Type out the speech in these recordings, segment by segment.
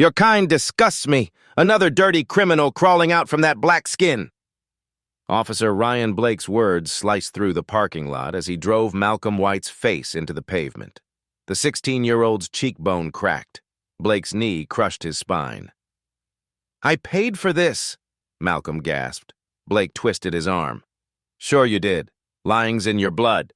Your kind disgusts me. Another dirty criminal crawling out from that black skin. Officer Ryan Blake's words sliced through the parking lot as he drove Malcolm White's face into the pavement. The 16-year-old's cheekbone cracked. Blake's knee crushed his spine. "I paid for this," Malcolm gasped. Blake twisted his arm. "Sure you did. Lying's in your blood."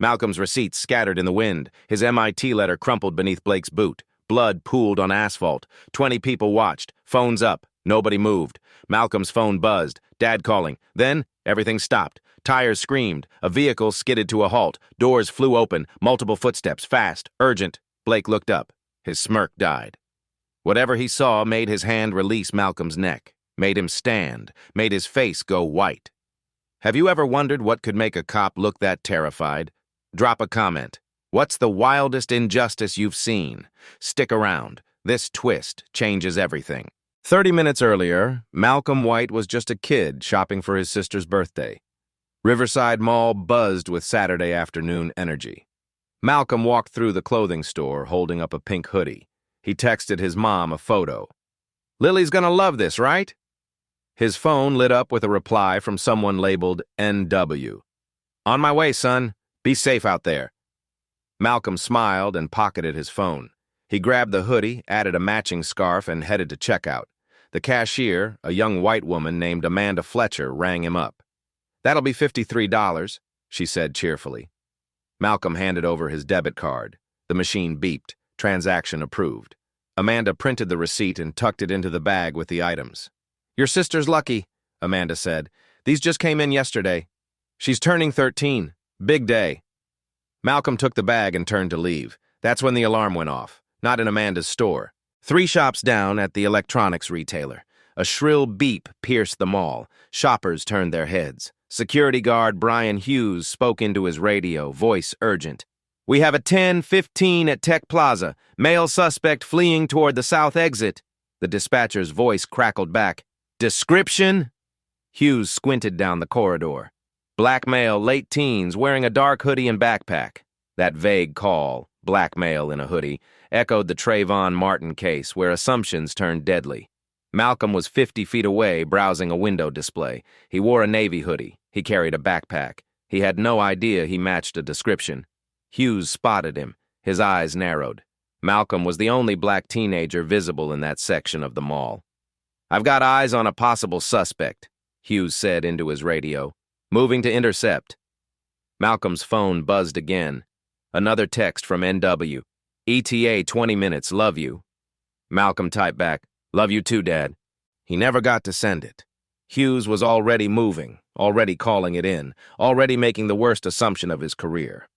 Malcolm's receipt scattered in the wind. His MIT letter crumpled beneath Blake's boot. Blood pooled on asphalt. 20 people watched. Phones up. Nobody moved. Malcolm's phone buzzed. Dad calling. Then, everything stopped. Tires screamed. A vehicle skidded to a halt. Doors flew open. Multiple footsteps. Fast. Urgent. Blake looked up. His smirk died. Whatever he saw made his hand release Malcolm's neck. Made him stand. Made his face go white. Have you ever wondered what could make a cop look that terrified? Drop a comment. What's the wildest injustice you've seen? Stick around. This twist changes everything. 30 minutes earlier, Malcolm White was just a kid shopping for his sister's birthday. Riverside Mall buzzed with Saturday afternoon energy. Malcolm walked through the clothing store holding up a pink hoodie. He texted his mom a photo. "Lily's gonna love this, right?" His phone lit up with a reply from someone labeled NW. "On my way, son. Be safe out there." Malcolm smiled and pocketed his phone. He grabbed the hoodie, added a matching scarf, and headed to checkout. The cashier, a young white woman named Amanda Fletcher, rang him up. "That'll be $53, she said cheerfully. Malcolm handed over his debit card. The machine beeped. Transaction approved. Amanda printed the receipt and tucked it into the bag with the items. "Your sister's lucky," Amanda said. "These just came in yesterday. She's turning 13. Big day." Malcolm took the bag and turned to leave. That's when the alarm went off. Not in Amanda's store. 3 shops down at the electronics retailer. A shrill beep pierced the mall. Shoppers turned their heads. Security guard Brian Hughes spoke into his radio, voice urgent. "We have a 10:15 at Tech Plaza. Male suspect fleeing toward the south exit." The dispatcher's voice crackled back. "Description?" Hughes squinted down the corridor. "Black male, late teens, wearing a dark hoodie and backpack." That vague call, black male in a hoodie, echoed the Trayvon Martin case where assumptions turned deadly. Malcolm was 50 feet away, browsing a window display. He wore a navy hoodie. He carried a backpack. He had no idea he matched a description. Hughes spotted him. His eyes narrowed. Malcolm was the only black teenager visible in that section of the mall. "I've got eyes on a possible suspect," Hughes said into his radio. "Moving to intercept." Malcolm's phone buzzed again. Another text from NW. "ETA 20 minutes, love you." Malcolm typed back, "Love you too, Dad." He never got to send it. Hughes was already moving, already calling it in, already making the worst assumption of his career.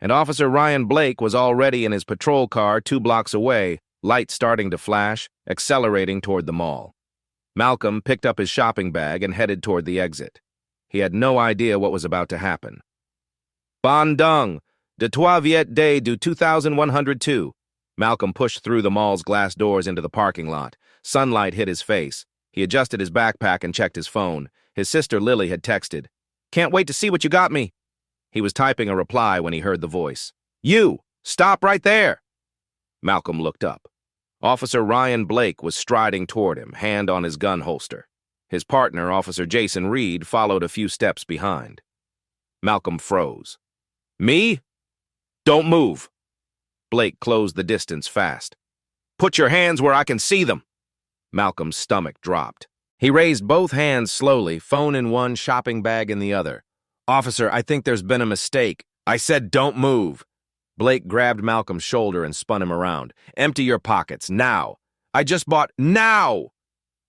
And Officer Ryan Blake was already in his patrol car 2 blocks away, lights starting to flash, accelerating toward the mall. Malcolm picked up his shopping bag and headed toward the exit. He had no idea what was about to happen. "Bon dung, de trois viet day du 2102. Malcolm pushed through the mall's glass doors into the parking lot. Sunlight hit his face. He adjusted his backpack and checked his phone. His sister Lily had texted, "Can't wait to see what you got me." He was typing a reply when he heard the voice. "You! Stop right there!" Malcolm looked up. Officer Ryan Blake was striding toward him, hand on his gun holster. His partner, Officer Jason Reed, followed a few steps behind. Malcolm froze. "Me? Don't move." Blake closed the distance fast. "Put your hands where I can see them." Malcolm's stomach dropped. He raised both hands slowly, phone in one, shopping bag in the other. "Officer, I think there's been a mistake. I said don't move." Blake grabbed Malcolm's shoulder and spun him around. "Empty your pockets, now." "I just bought—" "Now!"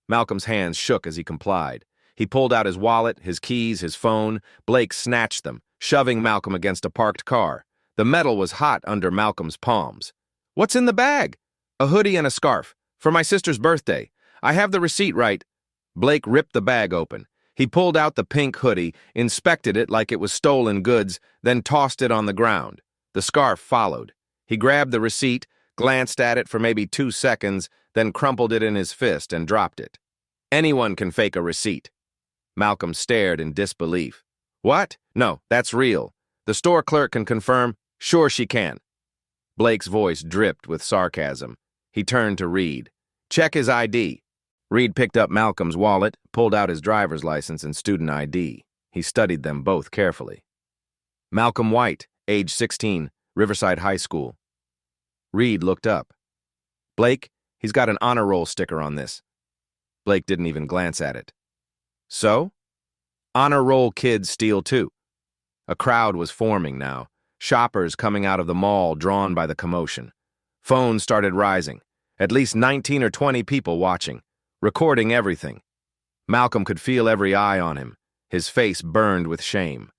Malcolm's hands shook as he complied. He pulled out his wallet, his keys, his phone. Blake snatched them, shoving Malcolm against a parked car. The metal was hot under Malcolm's palms. "What's in the bag?" "A hoodie and a scarf. For my sister's birthday. I have the receipt right." Blake ripped the bag open. He pulled out the pink hoodie, inspected it like it was stolen goods, then tossed it on the ground. The scarf followed. He grabbed the receipt, glanced at it for maybe 2 seconds, then crumpled it in his fist and dropped it. "Anyone can fake a receipt." Malcolm stared in disbelief. "What? No, that's real. The store clerk can confirm." "Sure she can." Blake's voice dripped with sarcasm. He turned to Reed. Check his ID. Reed picked up Malcolm's wallet, pulled out his driver's license and student ID. He studied them both carefully. Malcolm White, age 16, Riverside High School. Reed looked up. Blake, he's got an honor roll sticker on this. Blake didn't even glance at it. So? Honor roll kids steal too. A crowd was forming now, shoppers coming out of the mall drawn by the commotion. Phones started rising, at least 19 or 20 people watching, recording everything. Malcolm could feel every eye on him. His face burned with shame.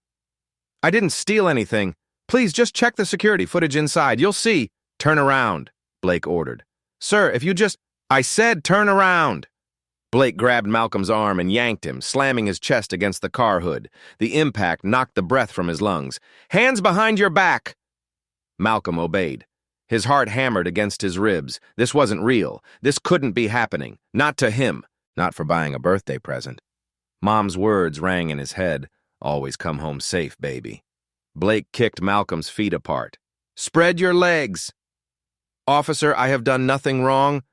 I didn't steal anything. Please just check the security footage inside. You'll see. Turn around, Blake ordered. Sir, if you just... I said turn around. Blake grabbed Malcolm's arm and yanked him, slamming his chest against the car hood. The impact knocked the breath from his lungs. Hands behind your back! Malcolm obeyed. His heart hammered against his ribs. This wasn't real. This couldn't be happening. Not to him. Not for buying a birthday present. Mom's words rang in his head. Always come home safe, baby. Blake kicked Malcolm's feet apart. Spread your legs! Officer, I have done nothing wrong.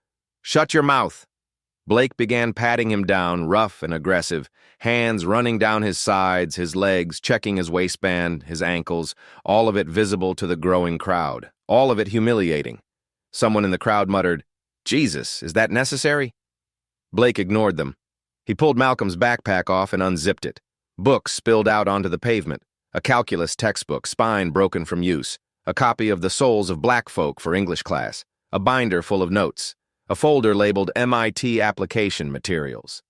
Shut your mouth. Blake began patting him down, rough and aggressive, hands running down his sides, his legs, checking his waistband, his ankles, all of it visible to the growing crowd, all of it humiliating. Someone in the crowd muttered, Jesus, is that necessary? Blake ignored them. He pulled Malcolm's backpack off and unzipped it. Books spilled out onto the pavement, a calculus textbook, spine broken from use, a copy of The Souls of Black Folk for English class, a binder full of notes, a folder labeled MIT Application Materials.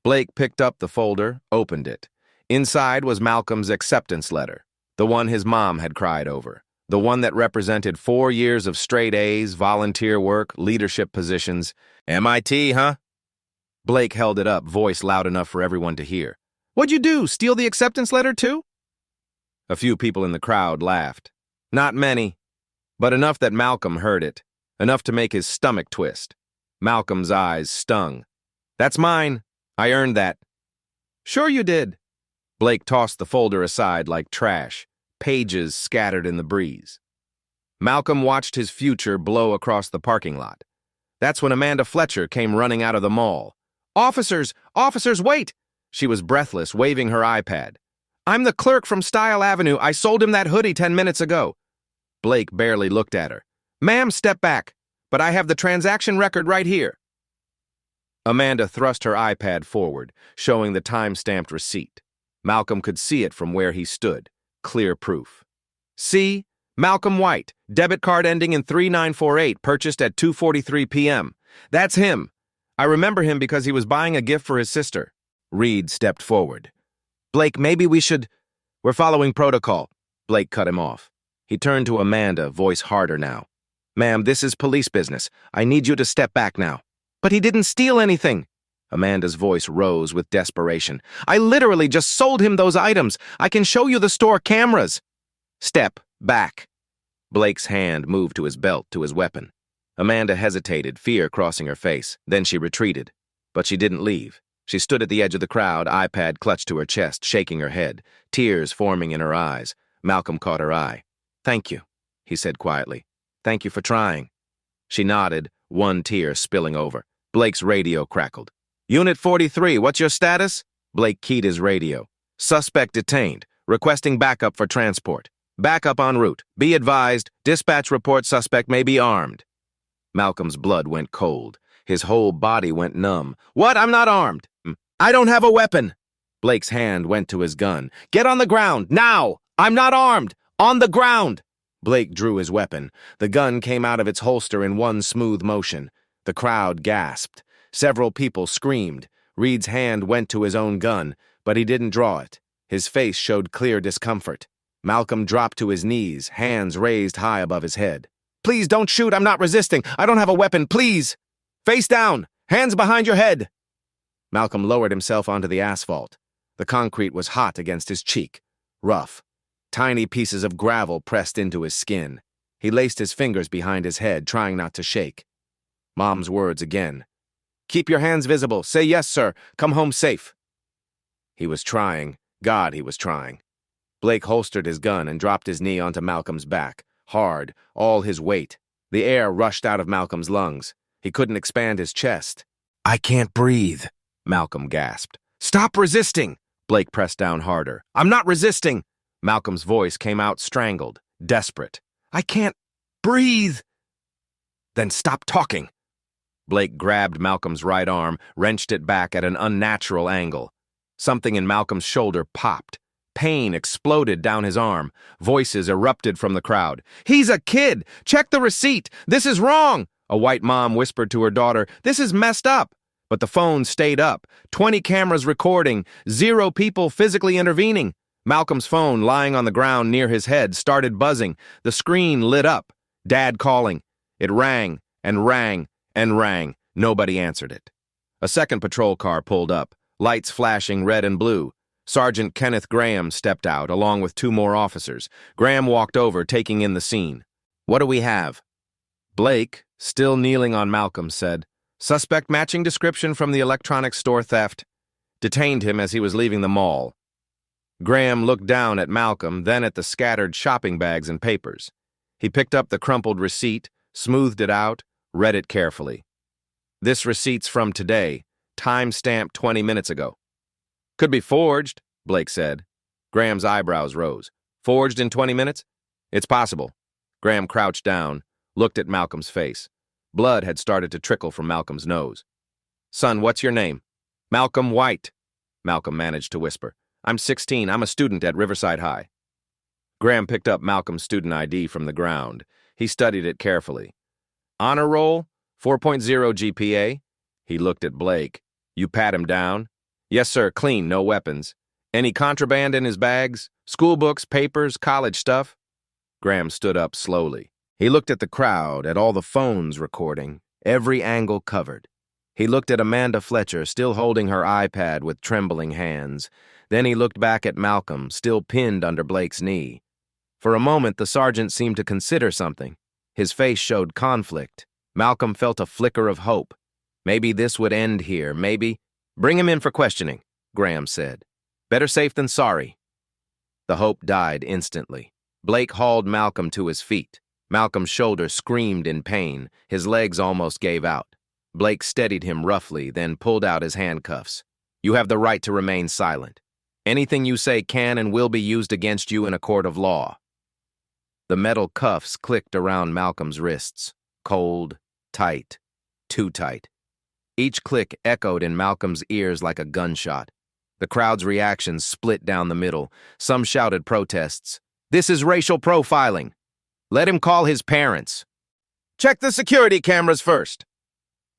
Blake picked up the folder, opened it. Inside was Malcolm's acceptance letter, the one his mom had cried over, the one that represented 4 years of straight A's, volunteer work, leadership positions. MIT, huh? Blake held it up, voice loud enough for everyone to hear. What'd you do, steal the acceptance letter too? A few people in the crowd laughed. Not many, but enough that Malcolm heard it, enough to make his stomach twist. Malcolm's eyes stung. That's mine. I earned that. Sure you did. Blake tossed the folder aside like trash, pages scattered in the breeze. Malcolm watched his future blow across the parking lot. That's when Amanda Fletcher came running out of the mall. Officers! Officers, wait! She was breathless, waving her iPad. I'm the clerk from Style Avenue. I sold him that hoodie 10 minutes ago. Blake barely looked at her. Ma'am, step back, but I have the transaction record right here. Amanda thrust her iPad forward, showing the time-stamped receipt. Malcolm could see it from where he stood. Clear proof. See? Malcolm White, debit card ending in 3948, purchased at 2:43 p.m. That's him. I remember him because he was buying a gift for his sister. Reed stepped forward. Blake, maybe we should... We're following protocol. Blake cut him off. He turned to Amanda, voice harder now. Ma'am, this is police business. I need you to step back now. But he didn't steal anything. Amanda's voice rose with desperation. I literally just sold him those items. I can show you the store cameras. Step back. Blake's hand moved to his belt, to his weapon. Amanda hesitated, fear crossing her face. Then she retreated. But she didn't leave. She stood at the edge of the crowd, iPad clutched to her chest, shaking her head, tears forming in her eyes. Malcolm caught her eye. Thank you, he said quietly. Thank you for trying. She nodded, one tear spilling over. Blake's radio crackled. Unit 43, what's your status? Blake keyed his radio. Suspect detained, requesting backup for transport. Backup en route. Be advised, dispatch report suspect may be armed. Malcolm's blood went cold. His whole body went numb. What? I'm not armed. I don't have a weapon. Blake's hand went to his gun. Get on the ground, now! I'm not armed! On the ground! Blake drew his weapon. The gun came out of its holster in one smooth motion. The crowd gasped. Several people screamed. Reed's hand went to his own gun, but he didn't draw it. His face showed clear discomfort. Malcolm dropped to his knees, hands raised high above his head. Please don't shoot, I'm not resisting. I don't have a weapon, please! Face down! Hands behind your head! Malcolm lowered himself onto the asphalt. The concrete was hot against his cheek, rough. Tiny pieces of gravel pressed into his skin. He laced his fingers behind his head, trying not to shake. Mom's words again. Keep your hands visible. Say yes, sir. Come home safe. He was trying. God, he was trying. Blake holstered his gun and dropped his knee onto Malcolm's back, hard, all his weight. The air rushed out of Malcolm's lungs. He couldn't expand his chest. "I can't breathe," Malcolm gasped. "Stop resisting!" Blake pressed down harder. "I'm not resisting!" Malcolm's voice came out strangled, desperate. "I can't breathe!" "Then stop talking!" Blake grabbed Malcolm's right arm, wrenched it back at an unnatural angle. Something in Malcolm's shoulder popped. Pain exploded down his arm. Voices erupted from the crowd. "He's a kid! Check the receipt! This is wrong!" A white mom whispered to her daughter, "This is messed up!" But the phone stayed up. 20 cameras recording, 0 people physically intervening. Malcolm's phone, lying on the ground near his head, started buzzing. The screen lit up. Dad calling. It rang and rang and rang. Nobody answered it. A second patrol car pulled up, lights flashing red and blue. Sergeant Kenneth Graham stepped out, along with 2 more officers. Graham walked over, taking in the scene. "What do we have?" Blake, still kneeling on Malcolm, said, "Suspect matching description from the electronics store theft. Detained him as he was leaving the mall." Graham looked down at Malcolm, then at the scattered shopping bags and papers. He picked up the crumpled receipt, smoothed it out, read it carefully. "This receipt's from today, time-stamped 20 minutes ago." "Could be forged," Blake said. Graham's eyebrows rose. "Forged in 20 minutes? It's possible." Graham crouched down, looked at Malcolm's face. Blood had started to trickle from Malcolm's nose. "Son, what's your name?" "Malcolm White," Malcolm managed to whisper. "I'm 16. I'm a student at Riverside High." Graham picked up Malcolm's student ID from the ground. He studied it carefully. "Honor roll? 4.0 GPA?" He looked at Blake. "You pat him down?" "Yes, sir. Clean, no weapons." "Any contraband in his bags? School books, papers, college stuff?" Graham stood up slowly. He looked at the crowd, at all the phones recording, every angle covered. He looked at Amanda Fletcher, still holding her iPad with trembling hands. Then he looked back at Malcolm, still pinned under Blake's knee. For a moment, the sergeant seemed to consider something. His face showed conflict. Malcolm felt a flicker of hope. Maybe this would end here, maybe. "Bring him in for questioning," Graham said. "Better safe than sorry." The hope died instantly. Blake hauled Malcolm to his feet. Malcolm's shoulder screamed in pain. His legs almost gave out. Blake steadied him roughly, then pulled out his handcuffs. "You have the right to remain silent. Anything you say can and will be used against you in a court of law." The metal cuffs clicked around Malcolm's wrists. Cold, tight, too tight. Each click echoed in Malcolm's ears like a gunshot. The crowd's reactions split down the middle. Some shouted protests. "This is racial profiling. Let him call his parents. Check the security cameras first."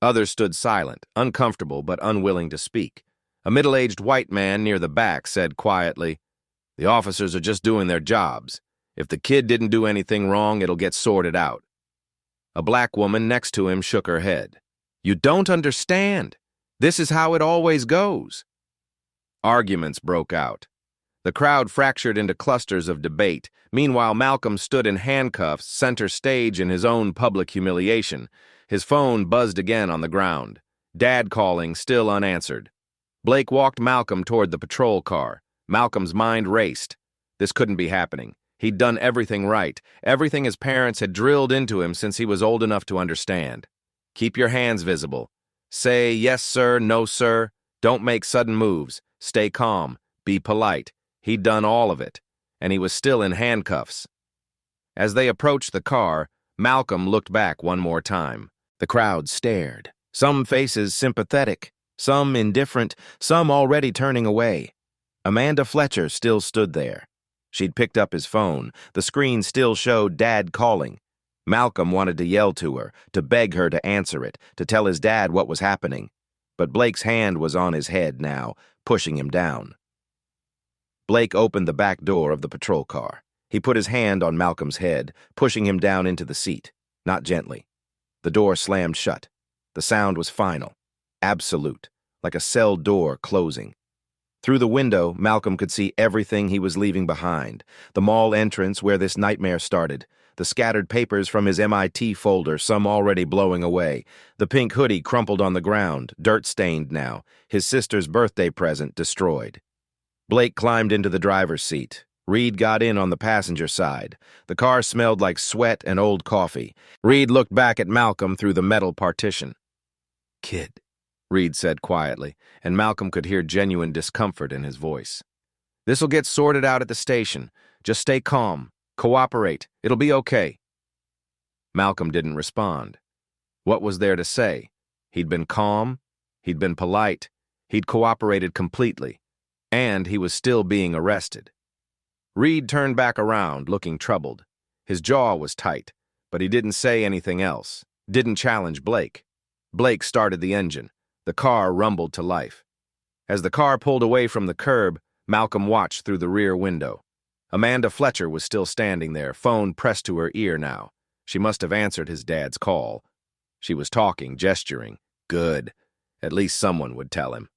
Others stood silent, uncomfortable but unwilling to speak. A middle-aged white man near the back said quietly, "The officers are just doing their jobs. If the kid didn't do anything wrong, it'll get sorted out." A black woman next to him shook her head. "You don't understand. This is how it always goes." Arguments broke out. The crowd fractured into clusters of debate. Meanwhile, Malcolm stood in handcuffs, center stage in his own public humiliation. His phone buzzed again on the ground. Dad calling, still unanswered. Blake walked Malcolm toward the patrol car. Malcolm's mind raced. This couldn't be happening. He'd done everything right, everything his parents had drilled into him since he was old enough to understand. Keep your hands visible. Say yes, sir, no, sir. Don't make sudden moves. Stay calm. Be polite. He'd done all of it, and he was still in handcuffs. As they approached the car, Malcolm looked back one more time. The crowd stared, some faces sympathetic, some indifferent, some already turning away. Amanda Fletcher still stood there. She'd picked up his phone. The screen still showed Dad calling. Malcolm wanted to yell to her, to beg her to answer it, to tell his dad what was happening. But Blake's hand was on his head now, pushing him down. Blake opened the back door of the patrol car. He put his hand on Malcolm's head, pushing him down into the seat, not gently. The door slammed shut. The sound was final, absolute, like a cell door closing. Through the window, Malcolm could see everything he was leaving behind. The mall entrance where this nightmare started. The scattered papers from his MIT folder, some already blowing away. The pink hoodie crumpled on the ground, dirt-stained now. His sister's birthday present destroyed. Blake climbed into the driver's seat. Reed got in on the passenger side. The car smelled like sweat and old coffee. Reed looked back at Malcolm through the metal partition. "Kid," Reed said quietly, and Malcolm could hear genuine discomfort in his voice. "This'll get sorted out at the station. Just stay calm. Cooperate. It'll be okay." Malcolm didn't respond. What was there to say? He'd been calm. He'd been polite. He'd cooperated completely. And he was still being arrested. Reed turned back around, looking troubled. His jaw was tight, but he didn't say anything else, didn't challenge Blake. Blake started the engine. The car rumbled to life. As the car pulled away from the curb, Malcolm watched through the rear window. Amanda Fletcher was still standing there, phone pressed to her ear now. She must have answered his dad's call. She was talking, gesturing. Good. At least someone would tell him.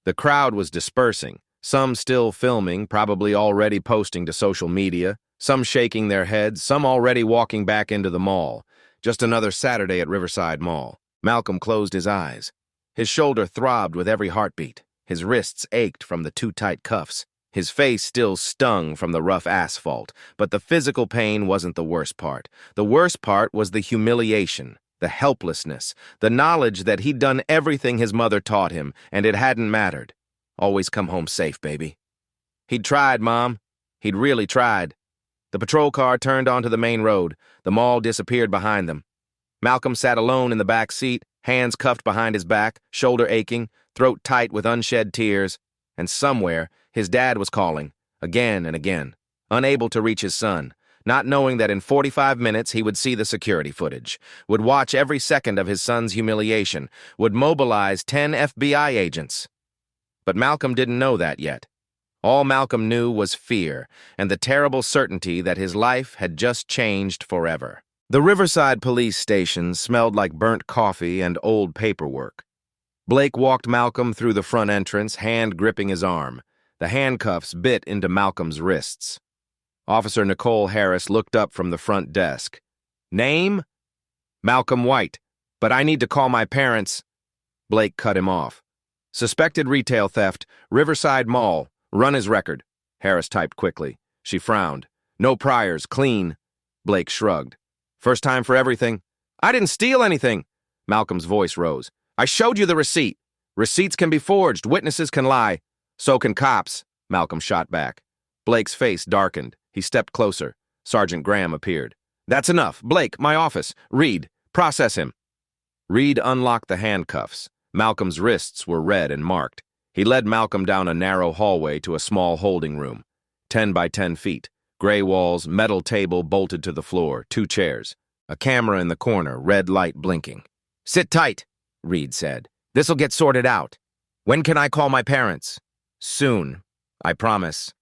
The crowd was dispersing, some still filming, probably already posting to social media, some shaking their heads, some already walking back into the mall. Just another Saturday at Riverside Mall. Malcolm closed his eyes. His shoulder throbbed with every heartbeat. His wrists ached from the too tight cuffs. His face still stung from the rough asphalt, but the physical pain wasn't the worst part. The worst part was the humiliation, the helplessness, the knowledge that he'd done everything his mother taught him, and it hadn't mattered. Always come home safe, baby. He'd tried, Mom. He'd really tried. The patrol car turned onto the main road. The mall disappeared behind them. Malcolm sat alone in the back seat, hands cuffed behind his back, shoulder aching, throat tight with unshed tears, and somewhere his dad was calling, again and again, unable to reach his son, not knowing that in 45 minutes he would see the security footage, would watch every second of his son's humiliation, would mobilize 10 FBI agents. But Malcolm didn't know that yet. All Malcolm knew was fear and the terrible certainty that his life had just changed forever. The Riverside police station smelled like burnt coffee and old paperwork. Blake walked Malcolm through the front entrance, hand gripping his arm. The handcuffs bit into Malcolm's wrists. Officer Nicole Harris looked up from the front desk. "Name?" "Malcolm White, but I need to call my parents." Blake cut him off. "Suspected retail theft, Riverside Mall, run his record." Harris typed quickly. She frowned. "No priors, clean." Blake shrugged. "First time for everything." "I didn't steal anything." Malcolm's voice rose. "I showed you the receipt. Receipts can be forged, witnesses can lie. So can cops," Malcolm shot back. Blake's face darkened. He stepped closer. Sergeant Graham appeared. "That's enough. Blake, my office. Reed, process him." Reed unlocked the handcuffs. Malcolm's wrists were red and marked. He led Malcolm down a narrow hallway to a small holding room. 10 by 10 feet. Gray walls, metal table bolted to the floor, 2 chairs. A camera in the corner, red light blinking. "Sit tight," Reed said. "This'll get sorted out. When can I call my parents?" "Soon, I promise."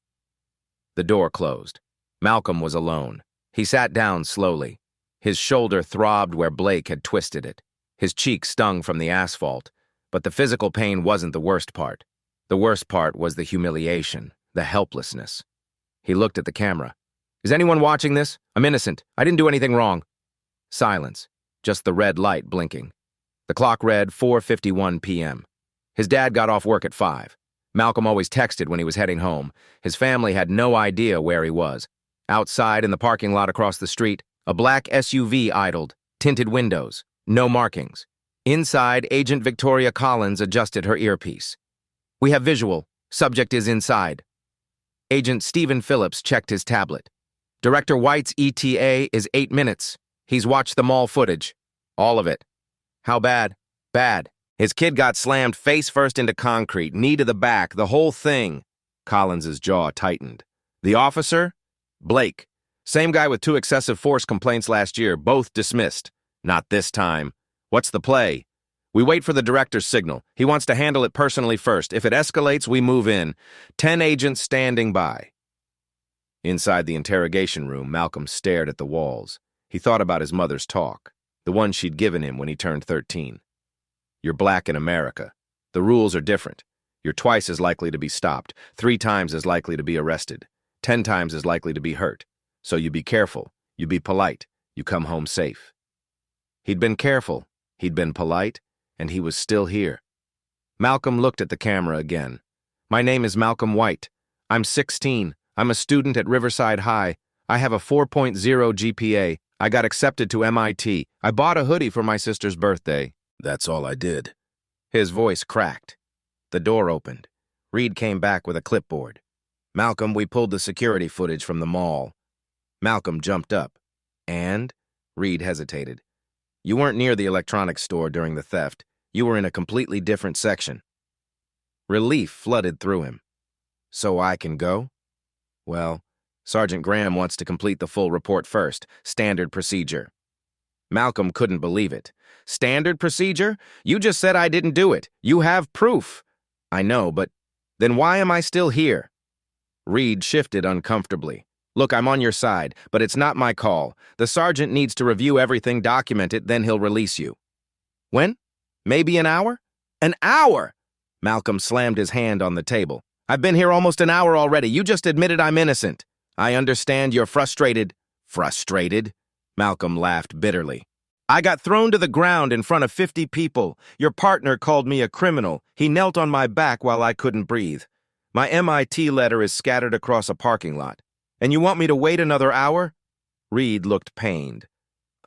The door closed. Malcolm was alone. He sat down slowly. His shoulder throbbed where Blake had twisted it. His cheek stung from the asphalt. But the physical pain wasn't the worst part. The worst part was the humiliation, the helplessness. He looked at the camera. "Is anyone watching this? I'm innocent. I didn't do anything wrong." Silence. Just the red light blinking. The clock read 4:51 p.m. His dad got off work at 5. Malcolm always texted when he was heading home. His family had no idea where he was. Outside in the parking lot across the street, a black SUV idled, tinted windows, no markings. Inside, Agent Victoria Collins adjusted her earpiece. "We have visual. Subject is inside." Agent Stephen Phillips checked his tablet. "Director White's ETA is 8 minutes. He's watched the mall footage. All of it." "How bad?" "Bad. His kid got slammed face first into concrete, knee to the back, the whole thing." Collins's jaw tightened. "The officer?" "Blake. Same guy with 2 excessive force complaints last year, both dismissed." "Not this time." "What's the play?" "We wait for the director's signal. He wants to handle it personally first. If it escalates, we move in. 10 agents standing by." Inside the interrogation room, Malcolm stared at the walls. He thought about his mother's talk, the one she'd given him when he turned 13. "You're black in America. The rules are different. You're twice as likely to be stopped, 3 times as likely to be arrested, 10 times as likely to be hurt. So you be careful, you be polite, you come home safe." He'd been careful, he'd been polite, and he was still here. Malcolm looked at the camera again. "My name is Malcolm White. I'm 16. I'm a student at Riverside High. I have a 4.0 GPA. I got accepted to MIT. I bought a hoodie for my sister's birthday. That's all I did. His voice cracked. The door opened. Reed came back with a clipboard. Malcolm, we pulled the security footage from the mall. Malcolm jumped up. And? Reed hesitated. You weren't near the electronics store during the theft. You were in a completely different section. Relief flooded through him. So I can go? Well, Sergeant Graham wants to complete the full report first. Standard procedure. Malcolm couldn't believe it. Standard procedure? You just said I didn't do it. You have proof. I know, but then why am I still here? Reed shifted uncomfortably. Look, I'm on your side, but it's not my call. The sergeant needs to review everything, document it, then he'll release you. When? Maybe an hour? An hour! Malcolm slammed his hand on the table. I've been here almost an hour already. You just admitted I'm innocent. I understand you're frustrated. Frustrated? Malcolm laughed bitterly. I got thrown to the ground in front of 50 people. Your partner called me a criminal. He knelt on my back while I couldn't breathe. My MIT letter is scattered across a parking lot. And you want me to wait another hour? Reed looked pained.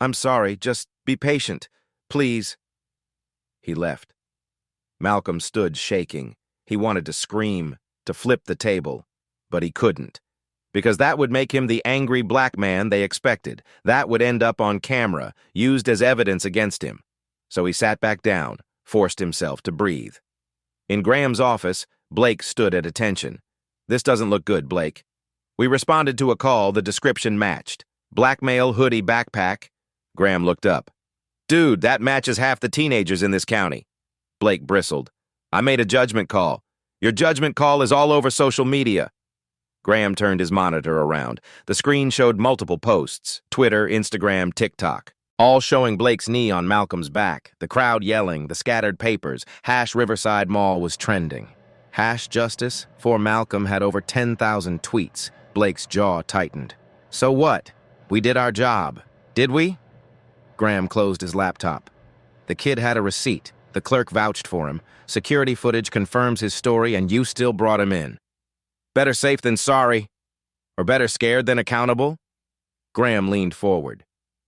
I'm sorry, just be patient. Please. He left. Malcolm stood shaking. He wanted to scream, to flip the table, but he couldn't. Because that would make him the angry black man they expected. That would end up on camera, used as evidence against him. So he sat back down, forced himself to breathe. In Graham's office, Blake stood at attention. This doesn't look good, Blake. We responded to a call, the description matched. Black male, hoodie, backpack. Graham looked up. Dude, that matches half the teenagers in this county. Blake bristled. I made a judgment call. Your judgment call is all over social media. Graham turned his monitor around. The screen showed multiple posts, Twitter, Instagram, TikTok, all showing Blake's knee on Malcolm's back, the crowd yelling, the scattered papers. #Riverside Mall was trending. #Justice for Malcolm had over 10,000 tweets. Blake's jaw tightened. So what? We did our job. Did we? Graham closed his laptop. The kid had a receipt. The clerk vouched for him. Security footage confirms his story, and you still brought him in. Better safe than sorry. Or better scared than accountable? Graham leaned forward.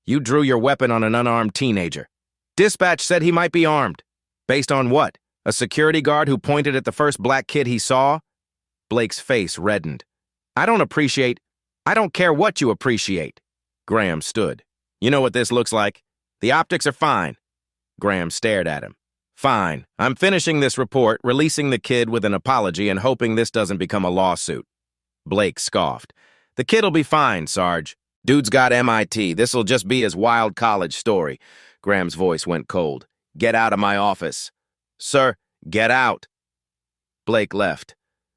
You drew your weapon on an unarmed teenager. Dispatch said he might be armed. Based on what? A security guard who pointed at the first black kid he saw? Blake's face reddened. I don't care what you appreciate. Graham stood. You know what this looks like? The optics are fine. Graham stared at him. Fine. I'm finishing this report, releasing the kid with an apology and hoping this doesn't become a lawsuit. Blake scoffed. The kid'll be fine, Sarge. Dude's got MIT. This'll just be his wild college story. Graham's voice went cold. Get out of my office. Sir, get out. Blake left.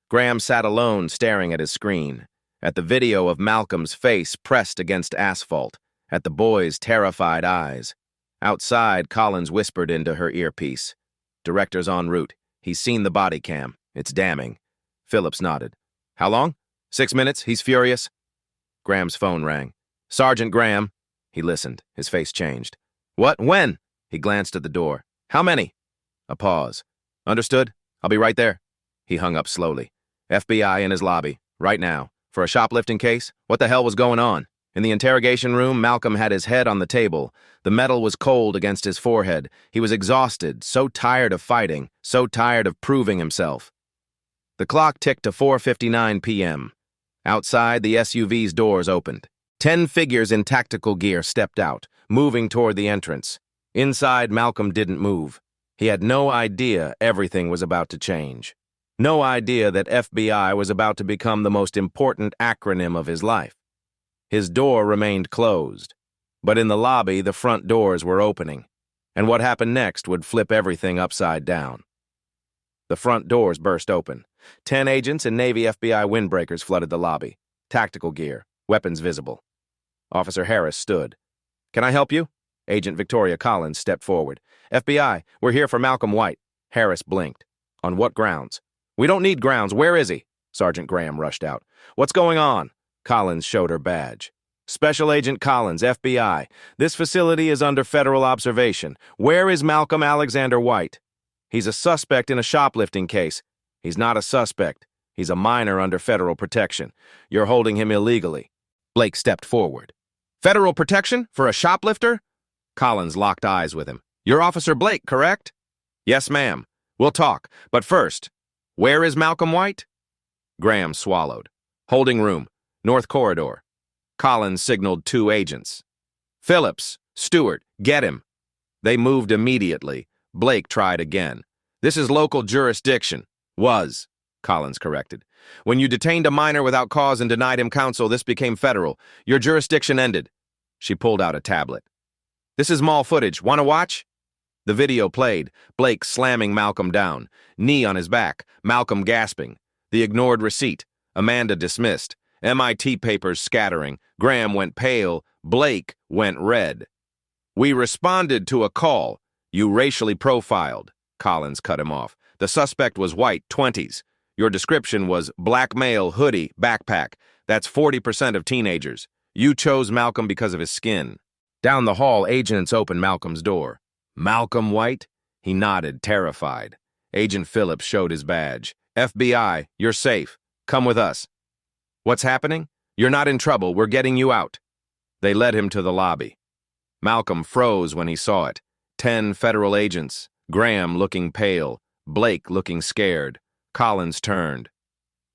Graham sat alone, staring at his screen, at the video of Malcolm's face pressed against asphalt, at the boy's terrified eyes. Outside, Collins whispered into her earpiece. Director's en route. He's seen the body cam. It's damning. Phillips nodded. How long? 6 minutes. He's furious. Graham's phone rang. Sergeant Graham. He listened. His face changed. What? When? He glanced at the door. How many? A pause. Understood? I'll be right there. He hung up slowly. FBI in his lobby. Right now. For a shoplifting case? What the hell was going on? In the interrogation room, Malcolm had his head on the table. The metal was cold against his forehead. He was exhausted, so tired of fighting, so tired of proving himself. The clock ticked to 4:59 p.m. Outside, the SUV's doors opened. 10 figures in tactical gear stepped out, moving toward the entrance. Inside, Malcolm didn't move. He had no idea everything was about to change. No idea that FBI was about to become the most important acronym of his life. His door remained closed, but in the lobby, the front doors were opening, and what happened next would flip everything upside down. The front doors burst open. 10 agents and Navy FBI windbreakers flooded the lobby. Tactical gear, weapons visible. Officer Harris stood. Can I help you? Agent Victoria Collins stepped forward. FBI, we're here for Malcolm White. Harris blinked. On what grounds? We don't need grounds. Where is he? Sergeant Graham rushed out. What's going on? Collins showed her badge. Special Agent Collins, FBI. This facility is under federal observation. Where is Malcolm Alexander White? He's a suspect in a shoplifting case. He's not a suspect. He's a minor under federal protection. You're holding him illegally. Blake stepped forward. Federal protection? For a shoplifter? Collins locked eyes with him. You're Officer Blake, correct? Yes, ma'am. We'll talk. But first, where is Malcolm White? Graham swallowed. Holding room. North corridor. Collins signaled 2 agents. Phillips, Stewart, get him. They moved immediately. Blake tried again. This is local jurisdiction. Was, Collins corrected. When you detained a minor without cause and denied him counsel, this became federal. Your jurisdiction ended. She pulled out a tablet. This is mall footage. Want to watch? The video played, Blake slamming Malcolm down, knee on his back, Malcolm gasping. The ignored receipt. Amanda dismissed. MIT papers scattering. Graham went pale. Blake went red. We responded to a call. You racially profiled. Collins cut him off. The suspect was white, 20s. Your description was black male, hoodie, backpack. That's 40% of teenagers. You chose Malcolm because of his skin. Down the hall, agents opened Malcolm's door. Malcolm White? He nodded, terrified. Agent Phillips showed his badge. FBI, you're safe. Come with us. What's happening? You're not in trouble. We're getting you out. They led him to the lobby. Malcolm froze when he saw it. 10 federal agents. Graham looking pale. Blake looking scared. Collins turned.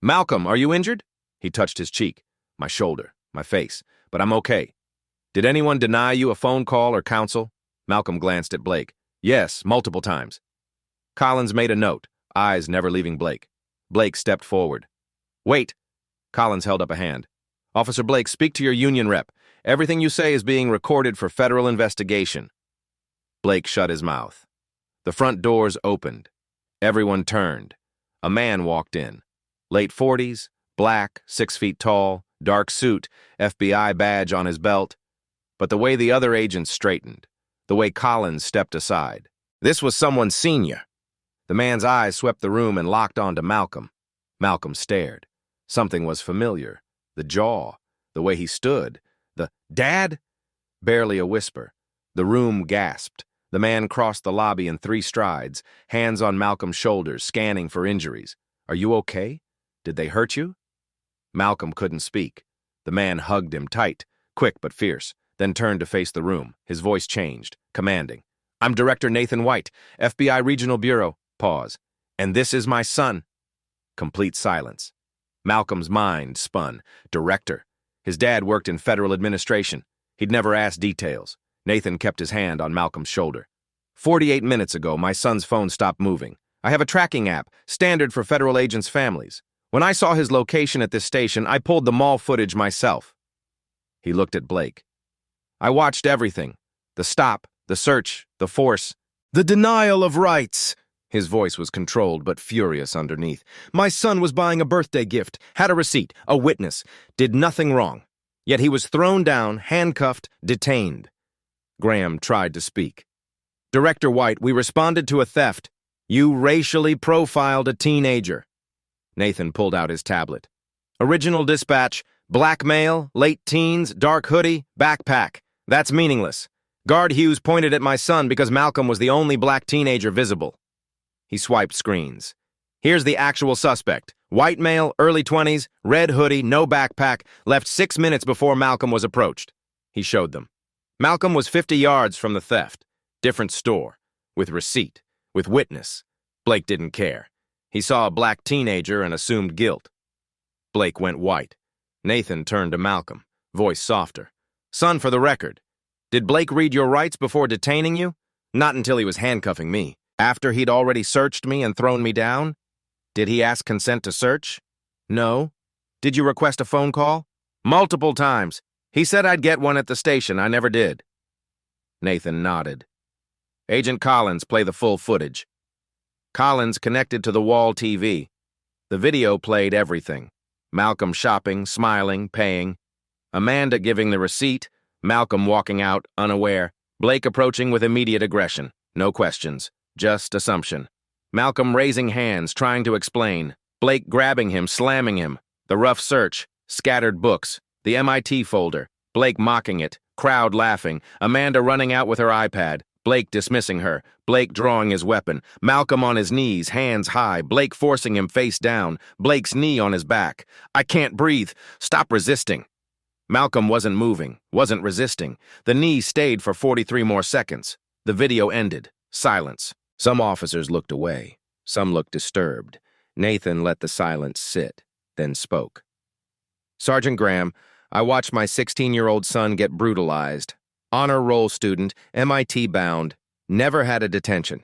Malcolm, are you injured? He touched his cheek. My shoulder, my face. But I'm okay. Did anyone deny you a phone call or counsel? Malcolm glanced at Blake. Yes, multiple times. Collins made a note, eyes never leaving Blake. Blake stepped forward. Wait. Collins held up a hand. Officer Blake, speak to your union rep. Everything you say is being recorded for federal investigation. Blake shut his mouth. The front doors opened. Everyone turned. A man walked in. Late 40s, black, 6 feet tall, dark suit, FBI badge on his belt. But the way the other agents straightened, the way Collins stepped aside. This was someone senior. The man's eyes swept the room and locked onto Malcolm. Malcolm stared. Something was familiar. The jaw, the way he stood. The, Dad? Barely a whisper. The room gasped. The man crossed the lobby in 3 strides, hands on Malcolm's shoulders, scanning for injuries. Are you okay? Did they hurt you? Malcolm couldn't speak. The man hugged him tight, quick but fierce, then turned to face the room. His voice changed, commanding. I'm Director Nathan White, FBI Regional Bureau. Pause. And this is my son. Complete silence. Malcolm's mind spun. Director. His dad worked in federal administration. He'd never asked details. Nathan kept his hand on Malcolm's shoulder. 48 minutes ago, my son's phone stopped moving. I have a tracking app, standard for federal agents' families. When I saw his location at this station, I pulled the mall footage myself. He looked at Blake. I watched everything. The stop, the search, the force. The denial of rights. His voice was controlled but furious underneath. My son was buying a birthday gift, had a receipt, a witness, did nothing wrong. Yet he was thrown down, handcuffed, detained. Graham tried to speak. Director White, we responded to a theft. You racially profiled a teenager. Nathan pulled out his tablet. Original dispatch, black male, late teens, dark hoodie, backpack. That's meaningless. Guard Hughes pointed at my son because Malcolm was the only black teenager visible. He swiped screens. Here's the actual suspect. White male, early 20s, red hoodie, no backpack, left 6 minutes before Malcolm was approached. He showed them. Malcolm was 50 yards from the theft. Different store. With receipt. With witness. Blake didn't care. He saw a black teenager and assumed guilt. Blake went white. Nathan turned to Malcolm, voice softer. Son, for the record, did Blake read your rights before detaining you? Not until he was handcuffing me. After he'd already searched me and thrown me down? Did he ask consent to search? No. Did you request a phone call? Multiple times. He said I'd get one at the station. I never did. Nathan nodded. Agent Collins, play the full footage. Collins connected to the wall TV. The video played everything. Malcolm shopping, smiling, paying. Amanda giving the receipt. Malcolm walking out, unaware. Blake approaching with immediate aggression. No questions. Just assumption. Malcolm raising hands, trying to explain. Blake grabbing him, slamming him. The rough search. Scattered books. The MIT folder. Blake mocking it. Crowd laughing. Amanda running out with her iPad. Blake dismissing her, Blake drawing his weapon, Malcolm on his knees, hands high, Blake forcing him face down, Blake's knee on his back. I can't breathe. Stop resisting. Malcolm wasn't moving, wasn't resisting. The knee stayed for 43 more seconds. The video ended. Silence. Some officers looked away. Some looked disturbed. Nathan let the silence sit, then spoke. Sergeant Graham, I watched my 16-year-old son get brutalized. Honor roll student, MIT bound, never had a detention.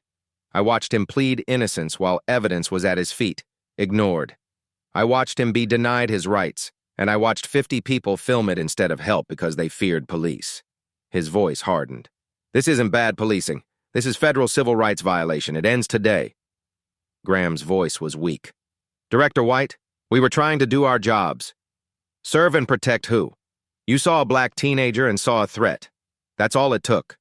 I watched him plead innocence while evidence was at his feet, ignored. I watched him be denied his rights, and I watched 50 people film it instead of help because they feared police. His voice hardened. This isn't bad policing. This is federal civil rights violation. It ends today. Graham's voice was weak. Director White, we were trying to do our jobs. Serve and protect who? You saw a black teenager and saw a threat. That's all it took.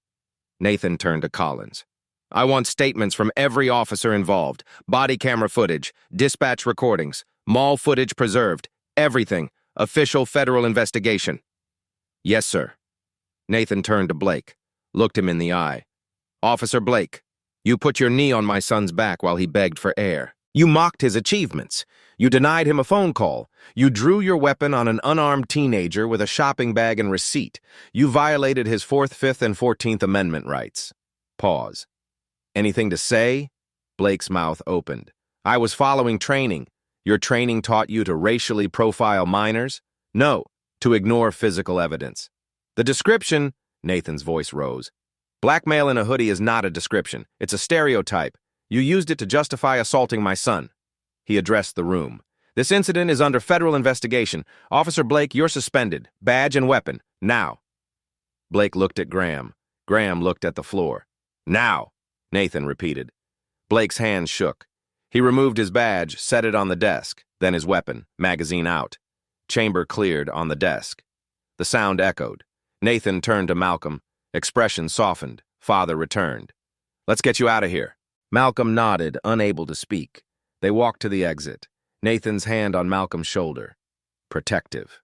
Nathan turned to Collins. I want statements from every officer involved. Body camera footage, dispatch recordings, mall footage preserved, everything. Official federal investigation. Yes, sir. Nathan turned to Blake, looked him in the eye. Officer Blake, you put your knee on my son's back while he begged for air. You mocked his achievements. You denied him a phone call. You drew your weapon on an unarmed teenager with a shopping bag and receipt. You violated his 4th, 5th, and 14th Amendment rights. Pause. Anything to say? Blake's mouth opened. I was following training. Your training taught you to racially profile minors? No, to ignore physical evidence. The description, Nathan's voice rose. Black male in a hoodie is not a description. It's a stereotype. You used it to justify assaulting my son. He addressed the room. This incident is under federal investigation. Officer Blake, you're suspended. Badge and weapon. Now. Blake looked at Graham. Graham looked at the floor. Now, Nathan repeated. Blake's hands shook. He removed his badge, set it on the desk, then his weapon, magazine out. Chamber cleared on the desk. The sound echoed. Nathan turned to Malcolm. Expression softened. Father returned. Let's get you out of here. Malcolm nodded, unable to speak. They walked to the exit. Nathan's hand on Malcolm's shoulder. Protective.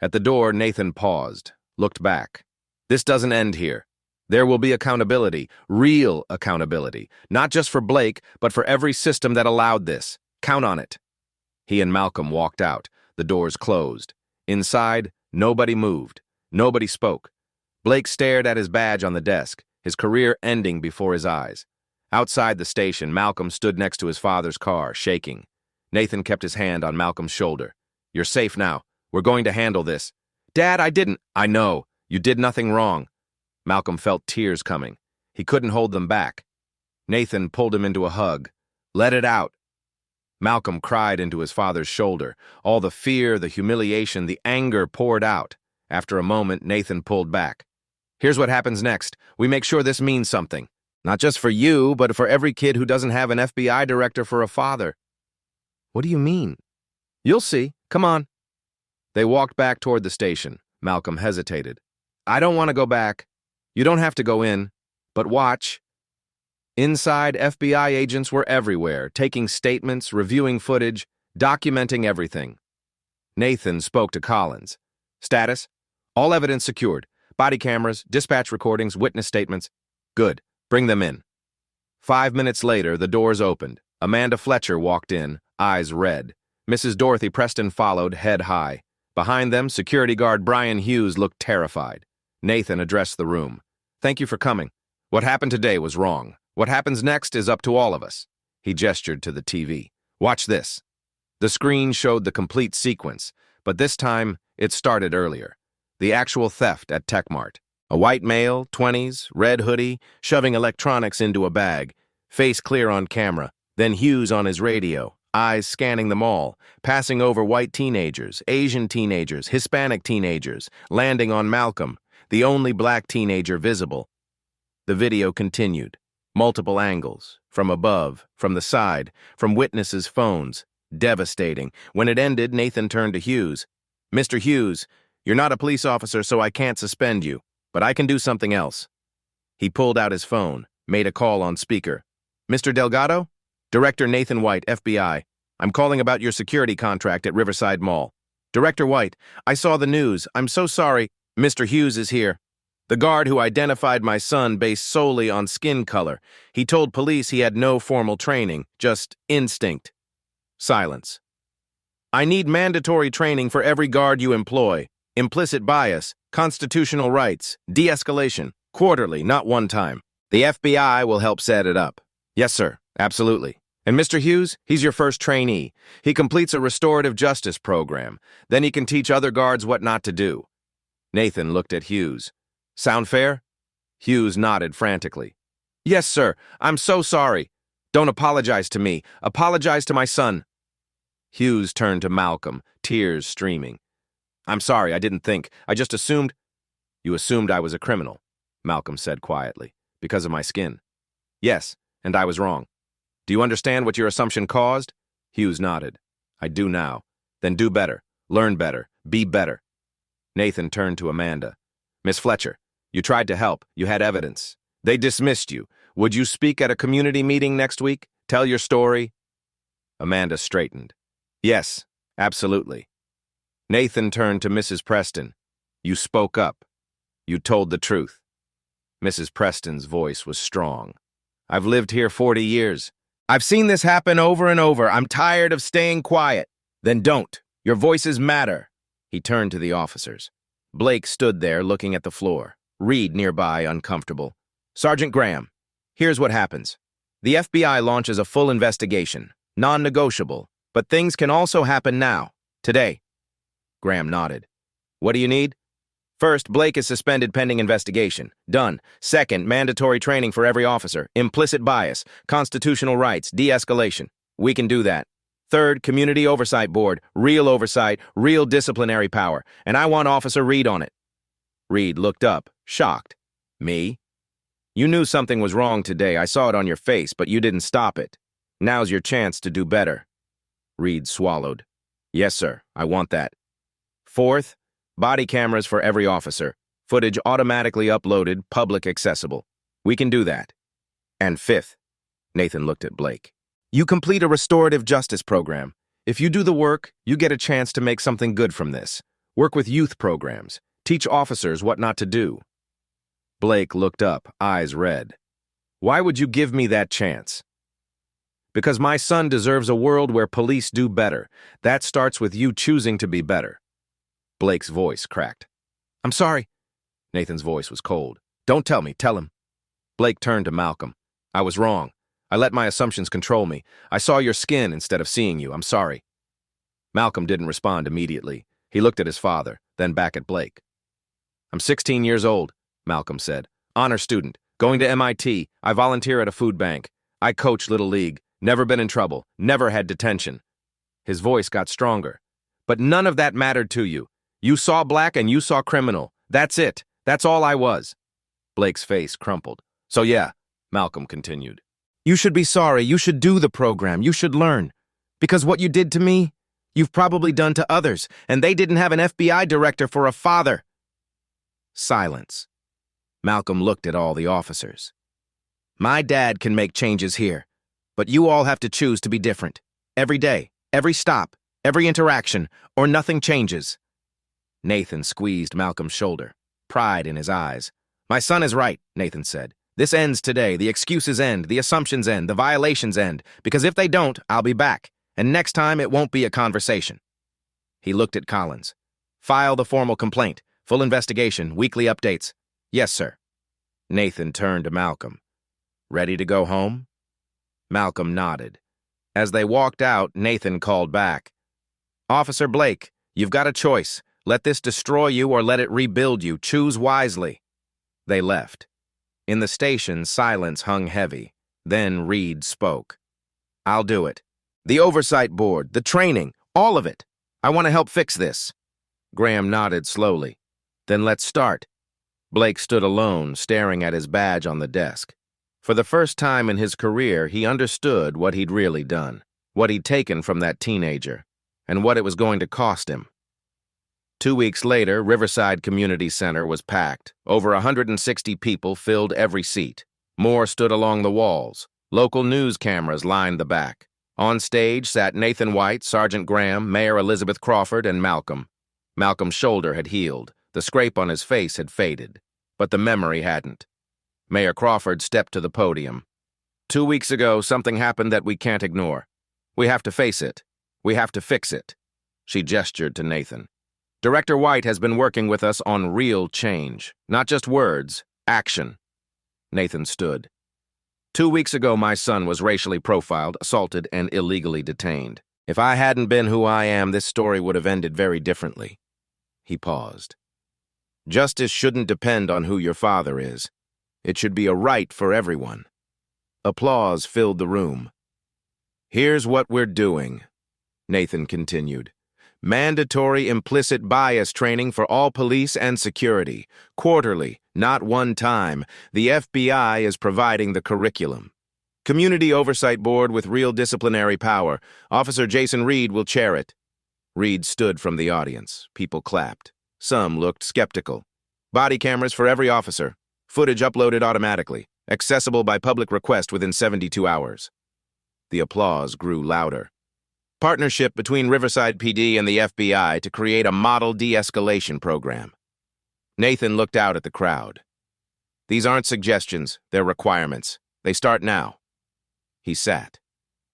At the door, Nathan paused, looked back. This doesn't end here. There will be accountability, real accountability, not just for Blake, but for every system that allowed this. Count on it. He and Malcolm walked out. The doors closed. Inside, nobody moved. Nobody spoke. Blake stared at his badge on the desk, his career ending before his eyes. Outside the station, Malcolm stood next to his father's car, shaking. Nathan kept his hand on Malcolm's shoulder. You're safe now. We're going to handle this. Dad, I didn't. I know. You did nothing wrong. Malcolm felt tears coming. He couldn't hold them back. Nathan pulled him into a hug. Let it out. Malcolm cried into his father's shoulder. All the fear, the humiliation, the anger poured out. After a moment, Nathan pulled back. Here's what happens next. We make sure this means something. Not just for you, but for every kid who doesn't have an FBI director for a father. What do you mean? You'll see. Come on. They walked back toward the station. Malcolm hesitated. I don't want to go back. You don't have to go in, but watch. Inside, FBI agents were everywhere, taking statements, reviewing footage, documenting everything. Nathan spoke to Collins. Status? All evidence secured. Body cameras, dispatch recordings, witness statements. Good. Bring them in. 5 minutes later, the doors opened. Amanda Fletcher walked in, eyes red. Mrs. Dorothy Preston followed, head high. Behind them, security guard Brian Hughes looked terrified. Nathan addressed the room. Thank you for coming. What happened today was wrong. What happens next is up to all of us. He gestured to the TV. Watch this. The screen showed the complete sequence, but this time it started earlier. The actual theft at Techmart. A white male, 20s, red hoodie, shoving electronics into a bag, face clear on camera, then Hughes on his radio, eyes scanning them all, passing over white teenagers, Asian teenagers, Hispanic teenagers, landing on Malcolm, the only black teenager visible. The video continued. Multiple angles, from above, from the side, from witnesses' phones. Devastating. When it ended, Nathan turned to Hughes. Mr. Hughes, you're not a police officer, so I can't suspend you, but I can do something else. He pulled out his phone, made a call on speaker. Mr. Delgado? Director Nathan White, FBI. I'm calling about your security contract at Riverside Mall. Director White, I saw the news. I'm so sorry. Mr. Hughes is here. The guard who identified my son based solely on skin color. He told police he had no formal training, just instinct. Silence. I need mandatory training for every guard you employ. Implicit bias, constitutional rights, de-escalation, quarterly, not one time. The FBI will help set it up. Yes, sir, absolutely. And Mr. Hughes, he's your first trainee. He completes a restorative justice program. Then he can teach other guards what not to do. Nathan looked at Hughes. Sound fair? Hughes nodded frantically. Yes, sir. I'm so sorry. Don't apologize to me. Apologize to my son. Hughes turned to Malcolm, tears streaming. I'm sorry, I didn't think. I just assumed... You assumed I was a criminal, Malcolm said quietly, because of my skin. Yes, and I was wrong. Do you understand what your assumption caused? Hughes nodded. I do now. Then do better. Learn better. Be better. Nathan turned to Amanda. Miss Fletcher, you tried to help. You had evidence. They dismissed you. Would you speak at a community meeting next week? Tell your story? Amanda straightened. Yes, absolutely. Nathan turned to Mrs. Preston. You spoke up. You told the truth. Mrs. Preston's voice was strong. I've lived here 40 years. I've seen this happen over and over. I'm tired of staying quiet. Then don't. Your voices matter. He turned to the officers. Blake stood there looking at the floor. Reed nearby, uncomfortable. Sergeant Graham, here's what happens. The FBI launches a full investigation. Non-negotiable. But things can also happen now. Today. Graham nodded. What do you need? First, Blake is suspended pending investigation. Done. Second, mandatory training for every officer. Implicit bias. Constitutional rights. De-escalation. We can do that. Third, community oversight board. Real oversight. Real disciplinary power. And I want Officer Reed on it. Reed looked up, shocked. Me? You knew something was wrong today. I saw it on your face, but you didn't stop it. Now's your chance to do better. Reed swallowed. Yes, sir. I want that. Fourth, body cameras for every officer. Footage automatically uploaded, public accessible. We can do that. And fifth, Nathan looked at Blake. You complete a restorative justice program. If you do the work, you get a chance to make something good from this. Work with youth programs. Teach officers what not to do. Blake looked up, eyes red. Why would you give me that chance? Because my son deserves a world where police do better. That starts with you choosing to be better. Blake's voice cracked. I'm sorry. Nathan's voice was cold. Don't tell me, tell him. Blake turned to Malcolm. I was wrong. I let my assumptions control me. I saw your skin instead of seeing you. I'm sorry. Malcolm didn't respond immediately. He looked at his father, then back at Blake. I'm 16 years old, Malcolm said. Honor student, going to MIT. I volunteer at a food bank. I coach Little League. Never been in trouble. Never had detention. His voice got stronger. But none of that mattered to you. You saw black and you saw criminal. That's it. That's all I was. Blake's face crumpled. So yeah, Malcolm continued. You should be sorry. You should do the program. You should learn. Because what you did to me, you've probably done to others, and they didn't have an FBI director for a father. Silence. Malcolm looked at all the officers. My dad can make changes here, but you all have to choose to be different. Every day, every stop, every interaction, or nothing changes. Nathan squeezed Malcolm's shoulder, pride in his eyes. My son is right, Nathan said. This ends today. The excuses end, the assumptions end, the violations end, because if they don't, I'll be back, and next time it won't be a conversation. He looked at Collins. File the formal complaint, full investigation, weekly updates. Yes, sir. Nathan turned to Malcolm. Ready to go home? Malcolm nodded. As they walked out, Nathan called back. Officer Blake, you've got a choice. Let this destroy you or let it rebuild you. Choose wisely. They left. In the station, silence hung heavy. Then Reed spoke. I'll do it. The oversight board, the training, all of it. I want to help fix this. Graham nodded slowly. Then let's start. Blake stood alone, staring at his badge on the desk. For the first time in his career, he understood what he'd really done, what he'd taken from that teenager, and what it was going to cost him. 2 weeks later, Riverside Community Center was packed. Over 160 people filled every seat. More stood along the walls. Local news cameras lined the back. On stage sat Nathan White, Sergeant Graham, Mayor Elizabeth Crawford, and Malcolm. Malcolm's shoulder had healed. The scrape on his face had faded. but the memory hadn't. Mayor Crawford stepped to the podium. 2 weeks ago, something happened that we can't ignore. We have to face it. We have to fix it. She gestured to Nathan. Director White has been working with us on real change. Not just words, action. Nathan stood. 2 weeks ago, my son was racially profiled, assaulted, and illegally detained. If I hadn't been who I am, this story would have ended very differently. He paused. Justice shouldn't depend on who your father is. It should be a right for everyone. Applause filled the room. Here's what we're doing, Nathan continued. Mandatory implicit bias training for all police and security. Quarterly, not one time. The FBI is providing the curriculum. Community Oversight Board with real disciplinary power. Officer Jason Reed will chair it. Reed stood from the audience. People clapped. Some looked skeptical. Body cameras for every officer. Footage uploaded automatically. Accessible by public request within 72 hours. The applause grew louder. Partnership between Riverside PD and the FBI to create a model de-escalation program. Nathan looked out at the crowd. These aren't suggestions, they're requirements. They start now. He sat.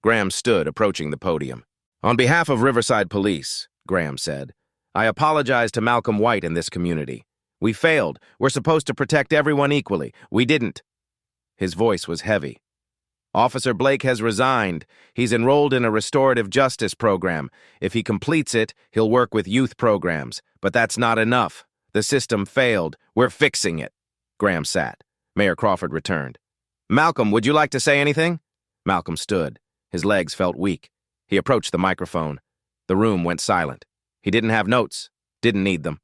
Graham stood, approaching the podium. On behalf of Riverside Police, Graham said, I apologize to Malcolm White and this community. We failed. We're supposed to protect everyone equally. We didn't. His voice was heavy. Officer Blake has resigned. He's enrolled in a restorative justice program. If he completes it, he'll work with youth programs. But that's not enough. The system failed. We're fixing it. Graham sat. Mayor Crawford returned. Malcolm, would you like to say anything? Malcolm stood. His legs felt weak. He approached the microphone. The room went silent. He didn't have notes. Didn't need them.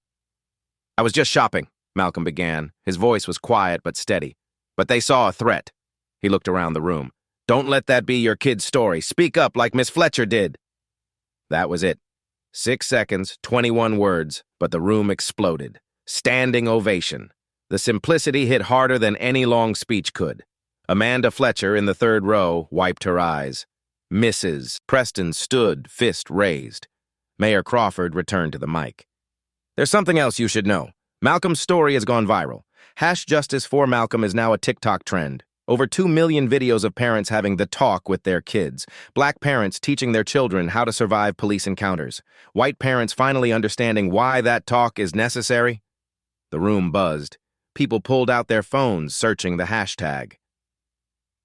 I was just shopping, Malcolm began. His voice was quiet but steady. But they saw a threat. He looked around the room. Don't let that be your kid's story. Speak up like Miss Fletcher did. That was it. 6 seconds, 21 words, but the room exploded. Standing ovation. The simplicity hit harder than any long speech could. Amanda Fletcher in the third row wiped her eyes. Mrs. Preston stood, fist raised. Mayor Crawford returned to the mic. There's something else you should know. Malcolm's story has gone viral. #JusticeForMalcolm is now a TikTok trend. Over 2 million videos of parents having the talk with their kids. Black parents teaching their children how to survive police encounters. White parents finally understanding why that talk is necessary. The room buzzed. People pulled out their phones, searching the hashtag.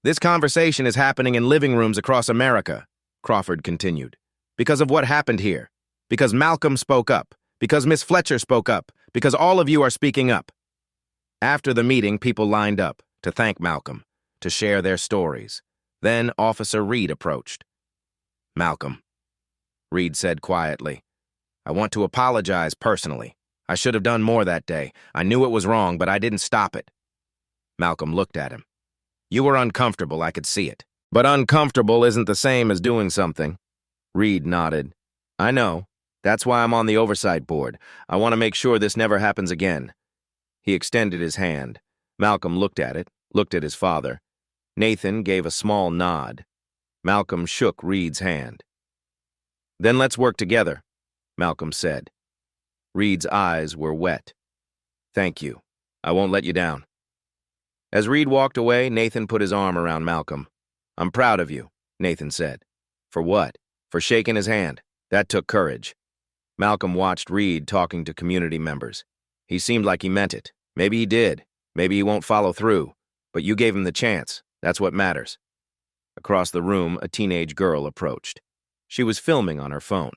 This conversation is happening in living rooms across America, Crawford continued. Because of what happened here. Because Malcolm spoke up. Because Miss Fletcher spoke up. Because all of you are speaking up. After the meeting, people lined up to thank Malcolm, to share their stories. Then Officer Reed approached. Malcolm, Reed said quietly, I want to apologize personally. I should have done more that day. I knew it was wrong, but I didn't stop it. Malcolm looked at him. You were uncomfortable, I could see it. But uncomfortable isn't the same as doing something. Reed nodded. I know. That's why I'm on the oversight board. I want to make sure this never happens again. He extended his hand. Malcolm looked at it, looked at his father. Nathan gave a small nod. Malcolm shook Reed's hand. Then let's work together, Malcolm said. Reed's eyes were wet. Thank you. I won't let you down. As Reed walked away, Nathan put his arm around Malcolm. I'm proud of you, Nathan said. For what? For shaking his hand. That took courage. Malcolm watched Reed talking to community members. He seemed like he meant it. Maybe he did. Maybe he won't follow through. But you gave him the chance. That's what matters. Across the room, a teenage girl approached. She was filming on her phone.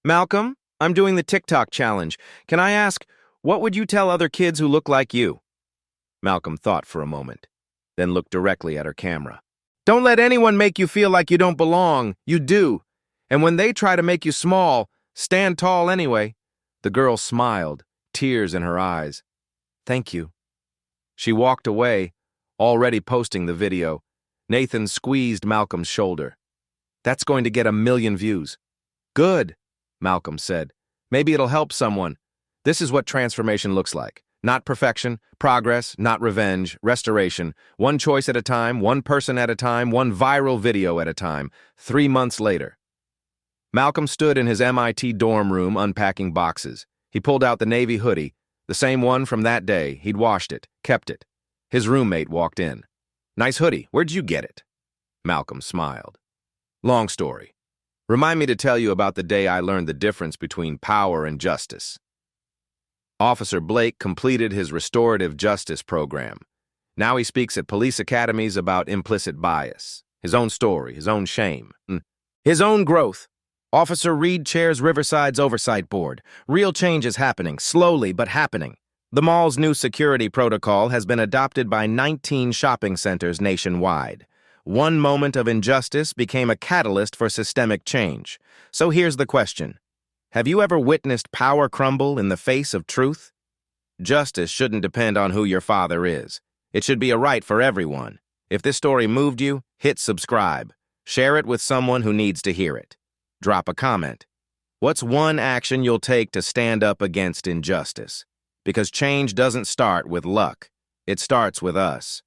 Malcolm, I'm doing the TikTok challenge. Can I ask, what would you tell other kids who look like you? Malcolm thought for a moment, then looked directly at her camera. Don't let anyone make you feel like you don't belong. You do. And when they try to make you small, stand tall anyway. The girl smiled, tears in her eyes. Thank you. She walked away, already posting the video. Nathan squeezed Malcolm's shoulder. That's going to get 1 million views. Good, Malcolm said. Maybe it'll help someone. This is what transformation looks like. Not perfection, progress, not revenge, restoration. One choice at a time, one person at a time, one viral video at a time. 3 months later. Malcolm stood in his MIT dorm room unpacking boxes. He pulled out the navy hoodie, The same one from that day. He'd washed it, kept it. His roommate walked in. "Nice hoodie. Where'd you get it?" Malcolm smiled. "Long story. Remind me to tell you about the day I learned the difference between power and justice." Officer Blake completed his restorative justice program. Now he speaks at police academies about implicit bias, his own story, his own shame, his own growth. Officer Reed chairs Riverside's oversight board. Real change is happening, slowly but happening. The mall's new security protocol has been adopted by 19 shopping centers nationwide. One moment of injustice became a catalyst for systemic change. So here's the question. Have you ever witnessed power crumble in the face of truth? Justice shouldn't depend on who your father is. It should be a right for everyone. If this story moved you, hit subscribe. Share it with someone who needs to hear it. Drop a comment. What's one action you'll take to stand up against injustice? Because change doesn't start with luck. It starts with us.